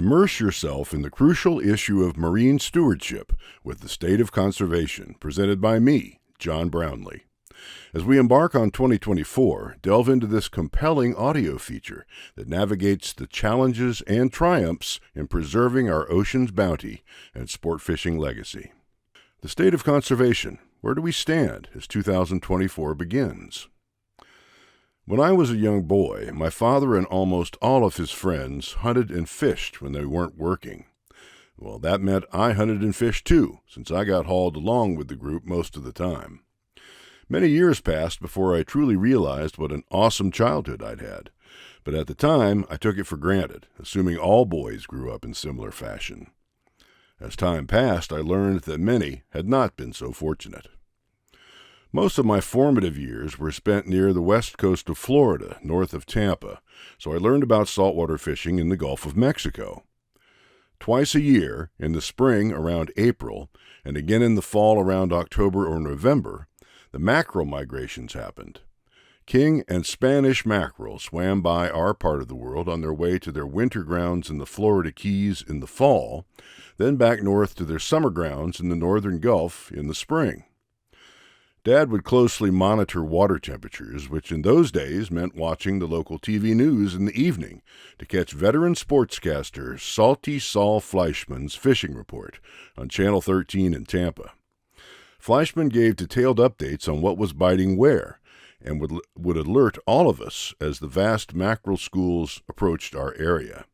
Immerse yourself in the crucial issue of marine stewardship with the State of Conservation, presented by me, John Brownlee. As we embark on 2024, delve into this compelling audio feature that navigates the challenges and triumphs in preserving our ocean's bounty and sport fishing legacy. The State of Conservation, where do we stand as 2024 begins? When I was a young boy, my father and almost all of his friends hunted and fished when they weren't working. Well, that meant I hunted and fished too, since I got hauled along with the group most of the time. Many years passed before I truly realized what an awesome childhood I'd had, but at the time I took it for granted, assuming all boys grew up in similar fashion. As time passed, I learned that many had not been so fortunate. Most of my formative years were spent near the west coast of Florida, north of Tampa, so I learned about saltwater fishing in the Gulf of Mexico. Twice a year, in the spring around April, and again in the fall around October or November, the mackerel migrations happened. King and Spanish mackerel swam by our part of the world on their way to their winter grounds in the Florida Keys in the fall, then back north to their summer grounds in the northern Gulf in the spring. Dad would closely monitor water temperatures, which in those days meant watching the local TV news in the evening to catch veteran sportscaster Salty Saul Fleischman's fishing report on Channel 13 in Tampa. Fleischman gave detailed updates on what was biting where and would alert all of us as the vast mackerel schools approached our area.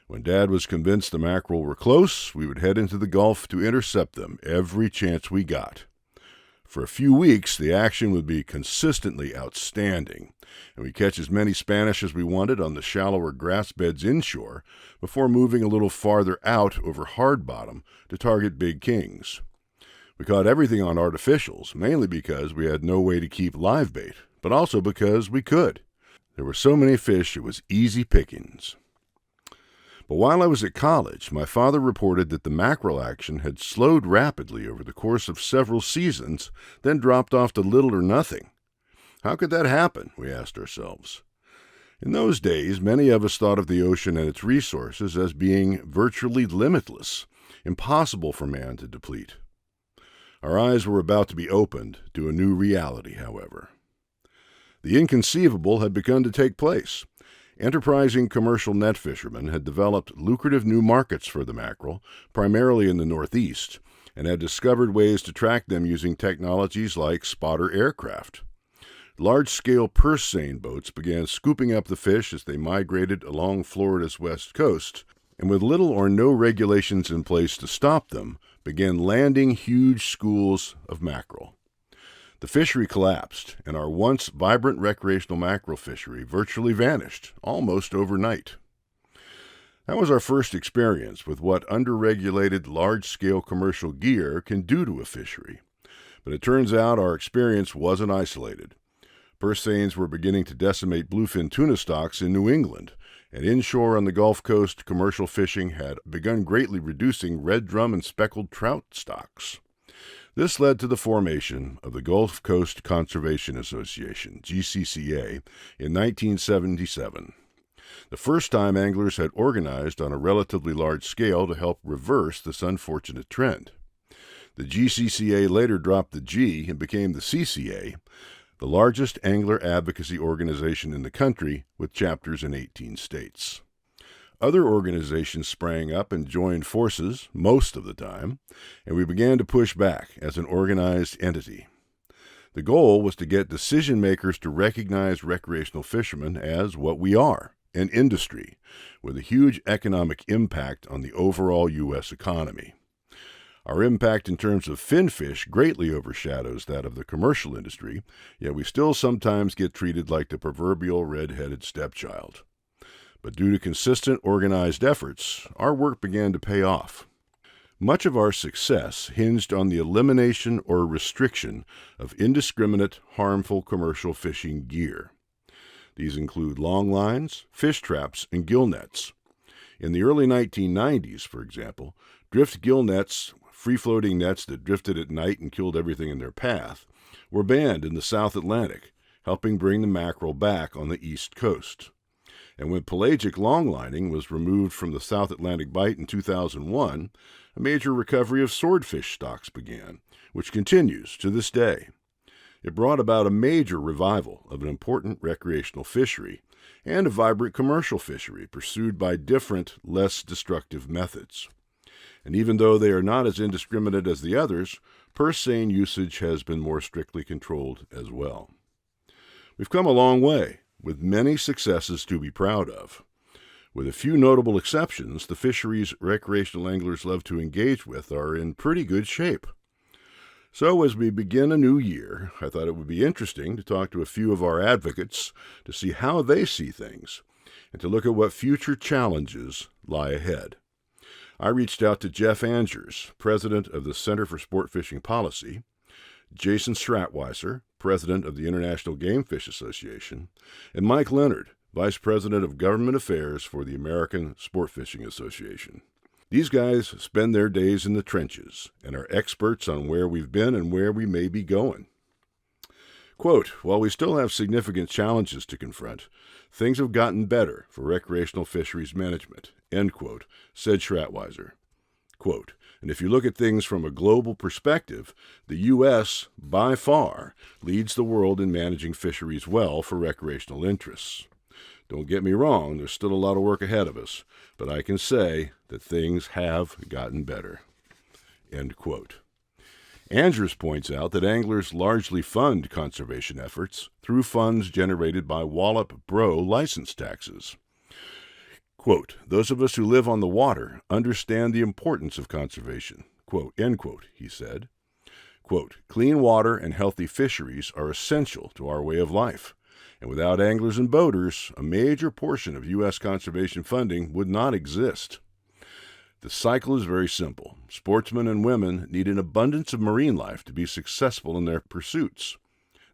When Dad was convinced the mackerel were close, we would head into the Gulf to intercept them every chance we got. For a few weeks, the action would be consistently outstanding, and we'd catch as many Spanish as we wanted on the shallower grass beds inshore before moving a little farther out over hard bottom to target big kings. We caught everything on artificials, mainly because we had no way to keep live bait, but also because we could. There were so many fish it was easy pickings. But while I was at college, my father reported that the mackerel action had slowed rapidly over the course of several seasons, then dropped off to little or nothing. How could that happen, we asked ourselves. In those days, many of us thought of the ocean and its resources as being virtually limitless, impossible for man to deplete. Our eyes were about to be opened to a new reality, however. The inconceivable had begun to take place. Enterprising commercial net fishermen had developed lucrative new markets for the mackerel, primarily in the Northeast, and had discovered ways to track them using technologies like spotter aircraft. Large-scale purse seine boats began scooping up the fish as they migrated along Florida's west coast, and with little or no regulations in place to stop them, began landing huge schools of mackerel. The fishery collapsed, and our once vibrant recreational mackerel fishery virtually vanished, almost overnight. That was our first experience with what underregulated large-scale commercial gear can do to a fishery. But it turns out our experience wasn't isolated. Purse seines were beginning to decimate bluefin tuna stocks in New England, and inshore on the Gulf Coast, commercial fishing had begun greatly reducing red drum and speckled trout stocks. This led to the formation of the Gulf Coast Conservation Association, GCCA, in 1977. The first time anglers had organized on a relatively large scale to help reverse this unfortunate trend. The GCCA later dropped the G and became the CCA, the largest angler advocacy organization in the country with chapters in 18 states. Other organizations sprang up and joined forces most of the time, and we began to push back as an organized entity. The goal was to get decision makers to recognize recreational fishermen as what we are, an industry, with a huge economic impact on the overall U.S. economy. Our impact in terms of finfish greatly overshadows that of the commercial industry, yet we still sometimes get treated like the proverbial red-headed stepchild. But due to consistent, organized efforts, our work began to pay off. Much of our success hinged on the elimination or restriction of indiscriminate, harmful commercial fishing gear. These include longlines, fish traps, and gill nets. In the early 1990s, for example, drift gill nets, free-floating nets that drifted at night and killed everything in their path, were banned in the South Atlantic, helping bring the mackerel back on the East Coast. And when pelagic longlining was removed from the South Atlantic Bight in 2001, a major recovery of swordfish stocks began, which continues to this day. It brought about a major revival of an important recreational fishery and a vibrant commercial fishery pursued by different, less destructive methods. And even though they are not as indiscriminate as the others, purse seine usage has been more strictly controlled as well. We've come a long way, with many successes to be proud of. With a few notable exceptions, the fisheries recreational anglers love to engage with are in pretty good shape. So as we begin a new year, I thought it would be interesting to talk to a few of our advocates to see how they see things and to look at what future challenges lie ahead. I reached out to Jeff Angers, president of the Center for Sport Fishing Policy, Jason Stratweiser, president of the International Game Fish Association, and Mike Leonard, vice president of government affairs for the American Sport Fishing Association. These guys spend their days in the trenches and are experts on where we've been and where we may be going. Quote, while we still have significant challenges to confront, things have gotten better for recreational fisheries management, end quote, said Stratweiser. Quote, and if you look at things from a global perspective, the U.S., by far, leads the world in managing fisheries well for recreational interests. Don't get me wrong, there's still a lot of work ahead of us, but I can say that things have gotten better. End quote. Angers points out that anglers largely fund conservation efforts through funds generated by Wallop Bro license taxes. Quote, those of us who live on the water understand the importance of conservation. Quote, end quote, he said. Quote, clean water and healthy fisheries are essential to our way of life. And without anglers and boaters, a major portion of U.S. conservation funding would not exist. The cycle is very simple. Sportsmen and women need an abundance of marine life to be successful in their pursuits.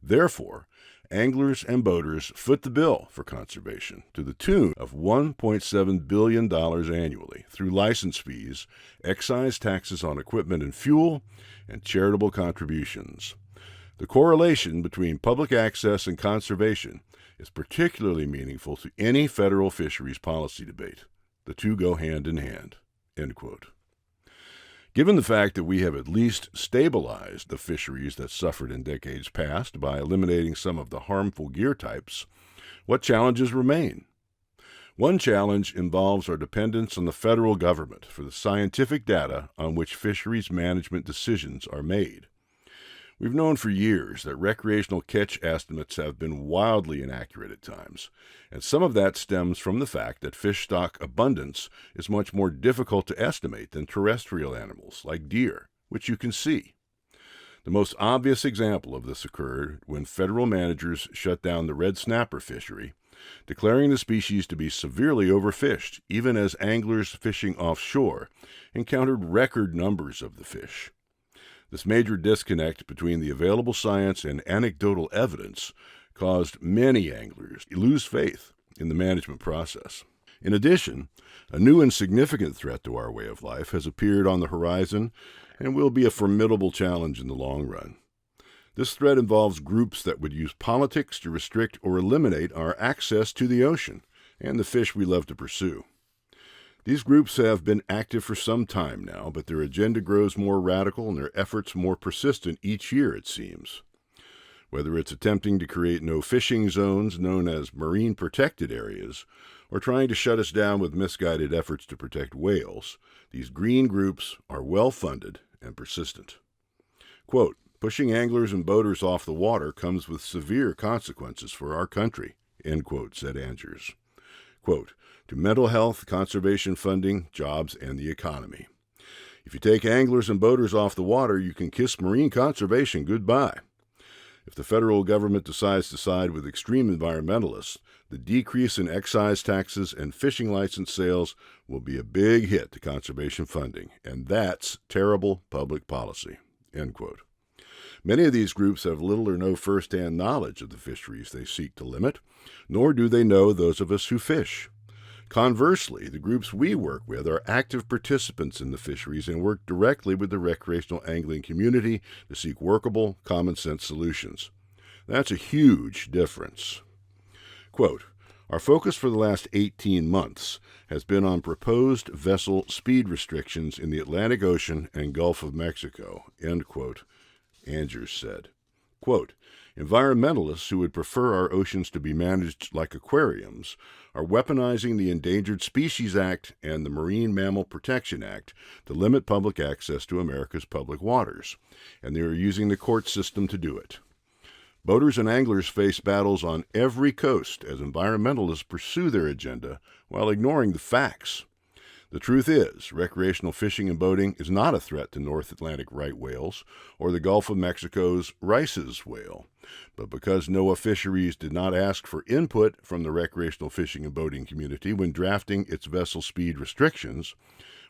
Therefore, anglers and boaters foot the bill for conservation to the tune of $1.7 billion annually through license fees, excise taxes on equipment and fuel, and charitable contributions. The correlation between public access and conservation is particularly meaningful to any federal fisheries policy debate. The two go hand in hand." End quote. Given the fact that we have at least stabilized the fisheries that suffered in decades past by eliminating some of the harmful gear types, what challenges remain? One challenge involves our dependence on the federal government for the scientific data on which fisheries management decisions are made. We've known for years that recreational catch estimates have been wildly inaccurate at times, and some of that stems from the fact that fish stock abundance is much more difficult to estimate than terrestrial animals like deer, which you can see. The most obvious example of this occurred when federal managers shut down the red snapper fishery, declaring the species to be severely overfished, even as anglers fishing offshore encountered record numbers of the fish. This major disconnect between the available science and anecdotal evidence caused many anglers to lose faith in the management process. In addition, a new and significant threat to our way of life has appeared on the horizon and will be a formidable challenge in the long run. This threat involves groups that would use politics to restrict or eliminate our access to the ocean and the fish we love to pursue. These groups have been active for some time now, but their agenda grows more radical and their efforts more persistent each year, it seems. Whether it's attempting to create no fishing zones known as marine protected areas, or trying to shut us down with misguided efforts to protect whales, these green groups are well-funded and persistent. Quote, pushing anglers and boaters off the water comes with severe consequences for our country, end quote, said Angers. Quote, to mental health, conservation funding, jobs, and the economy. If you take anglers and boaters off the water, you can kiss marine conservation goodbye. If the federal government decides to side with extreme environmentalists, the decrease in excise taxes and fishing license sales will be a big hit to conservation funding, and that's terrible public policy, end quote. Many of these groups have little or no first-hand knowledge of the fisheries they seek to limit, nor do they know those of us who fish. Conversely, the groups we work with are active participants in the fisheries and work directly with the recreational angling community to seek workable, common-sense solutions. That's a huge difference. Quote, Our focus for the last 18 months has been on proposed vessel speed restrictions in the Atlantic Ocean and Gulf of Mexico, end quote, Andrews said. Quote, environmentalists who would prefer our oceans to be managed like aquariums are weaponizing the Endangered Species Act and the Marine Mammal Protection Act to limit public access to America's public waters, and they are using the court system to do it. Boaters and anglers face battles on every coast as environmentalists pursue their agenda while ignoring the facts. The truth is, recreational fishing and boating is not a threat to North Atlantic right whales or the Gulf of Mexico's Rice's whale. But because NOAA Fisheries did not ask for input from the recreational fishing and boating community when drafting its vessel speed restrictions,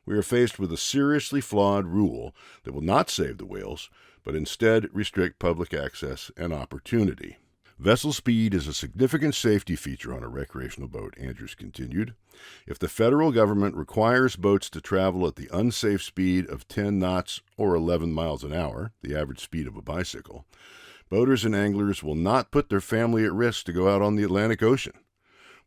we are faced with a seriously flawed rule that will not save the whales, but instead restrict public access and opportunity. Vessel speed is a significant safety feature on a recreational boat, Andrews continued. If the federal government requires boats to travel at the unsafe speed of 10 knots or 11 miles an hour, the average speed of a bicycle, boaters and anglers will not put their family at risk to go out on the Atlantic Ocean.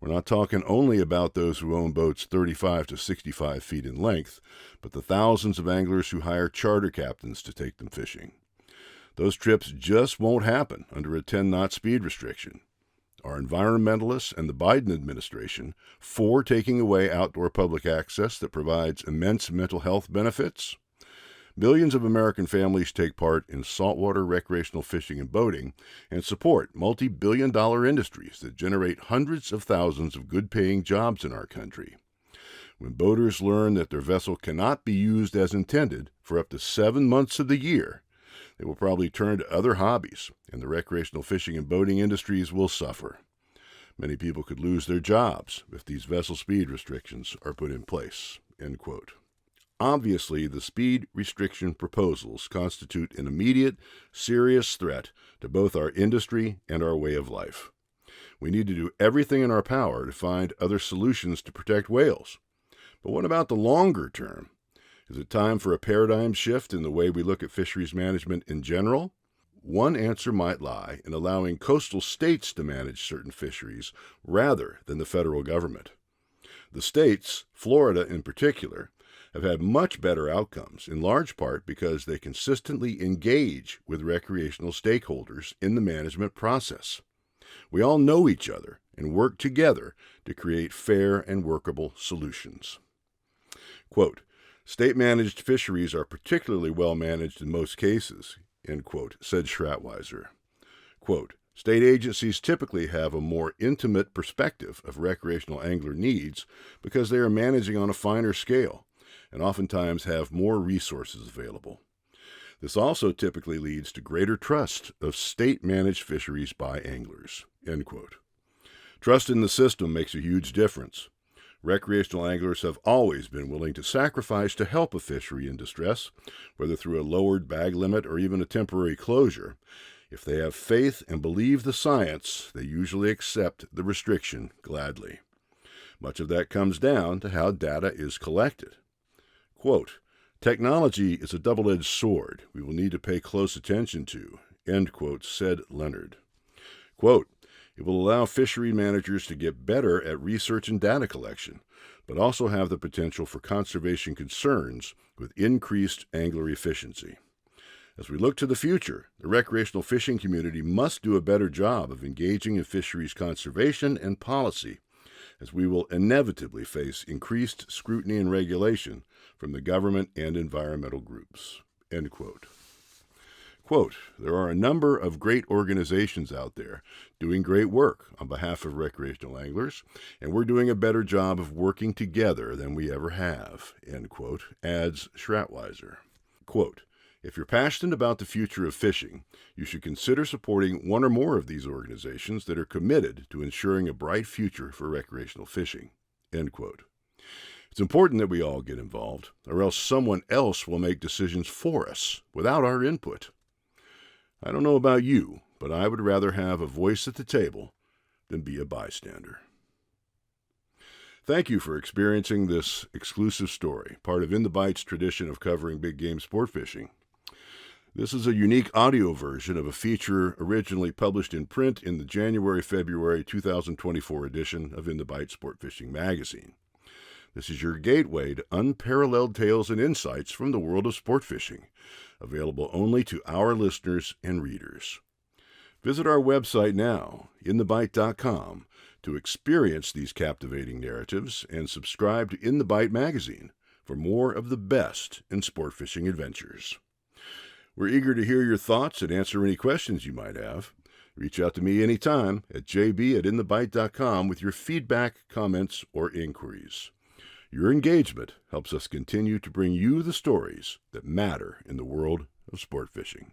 We're not talking only about those who own boats 35 to 65 feet in length, but the thousands of anglers who hire charter captains to take them fishing. Those trips just won't happen under a 10-knot speed restriction. Are environmentalists and the Biden administration for taking away outdoor public access that provides immense mental health benefits? Millions of American families take part in saltwater recreational fishing and boating and support multi-billion-dollar industries that generate hundreds of thousands of good-paying jobs in our country. When boaters learn that their vessel cannot be used as intended for up to 7 months of the year, they will probably turn to other hobbies, and the recreational fishing and boating industries will suffer. Many people could lose their jobs if these vessel speed restrictions are put in place, end quote. Obviously, the speed restriction proposals constitute an immediate, serious threat to both our industry and our way of life. We need to do everything in our power to find other solutions to protect whales. But what about the longer term? Is it time for a paradigm shift in the way we look at fisheries management in general? One answer might lie in allowing coastal states to manage certain fisheries rather than the federal government. The states, Florida in particular, have had much better outcomes, in large part because they consistently engage with recreational stakeholders in the management process. We all know each other and work together to create fair and workable solutions. Quote, state-managed fisheries are particularly well managed in most cases, end quote, said Schratweiser. Quote, state agencies typically have a more intimate perspective of recreational angler needs because they are managing on a finer scale and oftentimes have more resources available. This also typically leads to greater trust of state-managed fisheries by anglers, end quote. Trust in the system makes a huge difference. Recreational anglers have always been willing to sacrifice to help a fishery in distress, whether through a lowered bag limit or even a temporary closure. If they have faith and believe the science, they usually accept the restriction gladly. Much of that comes down to how data is collected. Quote, technology is a double-edged sword we will need to pay close attention to, end quote, said Leonard. Quote, it will allow fishery managers to get better at research and data collection, but also have the potential for conservation concerns with increased angler efficiency. As we look to the future, the recreational fishing community must do a better job of engaging in fisheries conservation and policy, as we will inevitably face increased scrutiny and regulation from the government and environmental groups, end quote. Quote, there are a number of great organizations out there doing great work on behalf of recreational anglers, and we're doing a better job of working together than we ever have, end quote, adds Schratweiser. Quote, if you're passionate about the future of fishing, you should consider supporting one or more of these organizations that are committed to ensuring a bright future for recreational fishing, end quote. It's important that we all get involved, or else someone else will make decisions for us without our input. I don't know about you, but I would rather have a voice at the table than be a bystander. Thank you for experiencing this exclusive story, part of In the Bites tradition of covering big game sport fishing. This is a unique audio version of a feature originally published in print in the January-February 2024 edition of In the Bite Sportfishing magazine. This is your gateway to unparalleled tales and insights from the world of sport fishing, available only to our listeners and readers. Visit our website now, inthebite.com, to experience these captivating narratives and subscribe to In the Bite magazine for more of the best in sport fishing adventures. We're eager to hear your thoughts and answer any questions you might have. Reach out to me anytime at jb@inthebite.com with your feedback, comments, or inquiries. Your engagement helps us continue to bring you the stories that matter in the world of sport fishing.